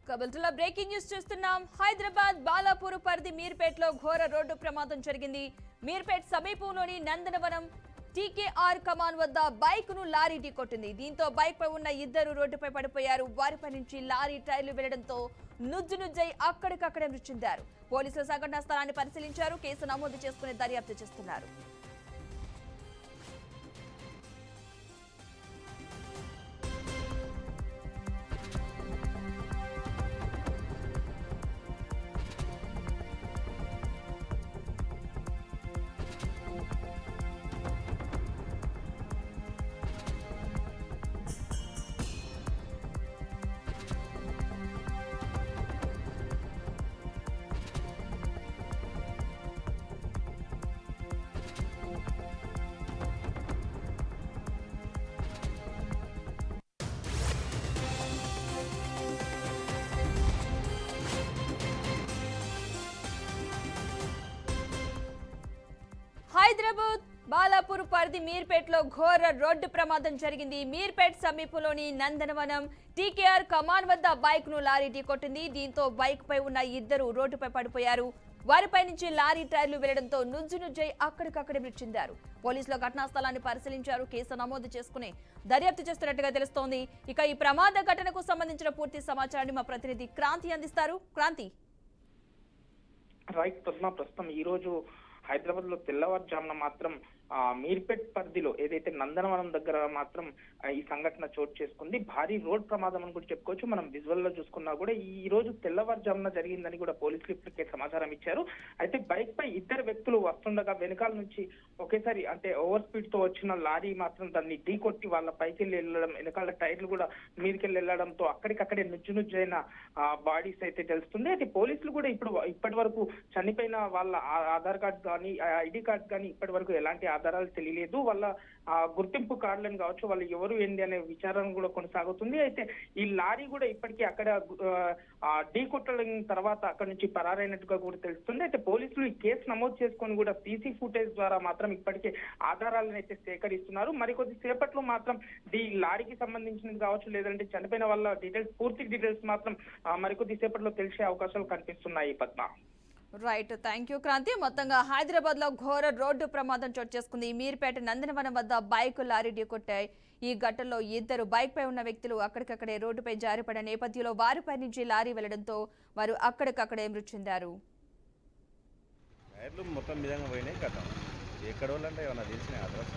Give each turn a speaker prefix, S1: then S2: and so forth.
S1: కబల్తుల breaking news చూస్తున్నాం. హైదరాబాద్ బాలాపూర్ పరిధి మీర్పేటలో ఘోర రోడ్డు ప్రమాదం జరిగింది. మీర్పేట్ సమీపంలోని నందనవనం టీకేఆర్ కమాన్ వద్ద బైక్ ను లారీ ఢీకొట్టింది. దీంతో బైక్ పై ఉన్న ఇద్దరు రోడ్డుపై పడిపోయారు. వారిపై నుంచి లారీ టైర్లు వెళ్లడంతో నుజ్జై అక్కడికక్కడే మృతి చెందారు. పోలీసులు సంఘటనా స్థలాన్ని పరిశీలించారు. కేసు నమోదు చేసుకుని దర్యాప్తు చేస్తున్నారు. హైదరాబాద్ బాలాపూర్ పరిధి మీర్పేటలో ఘోర రోడ్డు ప్రమాదం జరిగింది. మీర్పేట్ సమీపంలోని నందనవనం టీకేఆర్ కమాన్ వద్ద బైక్ ను లారీ ఢీకొట్టింది. దీంతో బైక్ పై ఉన్న ఇద్దరు రోడ్డుపై పడిపోయారు. వారిపై నుంచి లారీ టైర్లు వెళ్లడంతో నుజ్జై అక్కడికక్కడే మృతి చెందారు. పోలీసులు ఘటనా స్థలాన్ని పరిశీలించారు. కేసు నమోదు చేసుకుని దర్యాప్తు చేస్తున్నట్టుగా తెలుస్తోంది. ఇక ఈ ప్రమాద ఘటనకు సంబంధించిన పూర్తి సమాచారాన్ని మా ప్రతినిధి క్రాంతి అందిస్తారు. క్రాంతి.
S2: రైట్ పద్మ, ప్రస్తుతం ఈ రోజు హైదరాబాద్ లో తెల్లవారుజామున మాత్రం మీర్పేట్ పరిధిలో ఏదైతే నందనవనం దగ్గర మాత్రం ఈ సంఘటన చోటు చేసుకుంది. భారీ రోడ్ ప్రమాదం అని కూడా చెప్పుకోవచ్చు. మనం విజువల్ లో చూసుకున్నా కూడా ఈ రోజు తెల్లవారుజామున జరిగిందని కూడా పోలీసులు ఇప్పటికే సమాచారం ఇచ్చారు. అయితే బైక్ పై ఇద్దరు వ్యక్తులు వస్తుండగా వెనకాల నుంచి ఒకేసారి అంటే ఓవర్ స్పీడ్ తో వచ్చిన లారీ మాత్రం దాన్ని ఢీకొట్టి వాళ్ళ పైకి వెళ్ళడం, వెనకాల టైర్లు కూడా మీదకెళ్ళి వెళ్ళడంతో అక్కడికక్కడే నుజ్జైన బాడీస్ అయితే తెలుస్తుంది. అయితే పోలీసులు కూడా ఇప్పటి వరకు చనిపోయిన వాళ్ళ ఆధార్ కార్డు కానీ ఐడి కార్డు కానీ ఇప్పటి వరకు ఎలాంటి ఆధారాలు తెలియలేదు. వాళ్ళ గుర్తింపు కార్డులను కావచ్చు, వాళ్ళు ఎవరు ఏంటి అనే విచారణ కూడా కొనసాగుతుంది. అయితే ఈ లారీ కూడా ఇప్పటికీ అక్కడ ఢీ కొట్టడం తర్వాత అక్కడ నుంచి పరారైనట్టుగా కూడా తెలుస్తుంది. అయితే పోలీసులు ఈ కేసు నమోదు చేసుకొని కూడా సీసీ ఫుటేజ్ ద్వారా మాత్రం ఇప్పటికే ఆధారాలను అయితే సేకరిస్తున్నారు. మరికొద్ది సేపట్లో మాత్రం ఈ లారీకి సంబంధించినది కావచ్చు, లేదంటే చనిపోయిన వాళ్ళ డీటెయిల్స్, పూర్తి డీటెయిల్స్ మాత్రం మరికొద్ది సేపట్లో తెలిసే అవకాశాలు కనిపిస్తున్నాయి. Padma.
S1: Right, thank you Kranti. మొత్తంగా హైదరాబాద్ లో ఘోర రోడ్డు ప్రమాదం చోటు చేసుకుంది. మీర్పేట నందనవనం వద్ద బైక్ లారీ ఢీకొట్టాయి. ఈ ఘటనలో ఇద్దరు బైక్ పై ఉన్న వ్యక్తులు అక్కడికక్కడే రోడ్డుపై జారిపడిన నేపథ్యంలో వారిపై నుంచి లారీ వెళ్లడంతో వారు అక్కడికక్కడే మృతి చెందారు.
S3: మొత్తం విధంగా పోయినాయి కదా, ఎక్కడ వాళ్ళంటే ఏమన్నా తెలిసిన అడ్రస్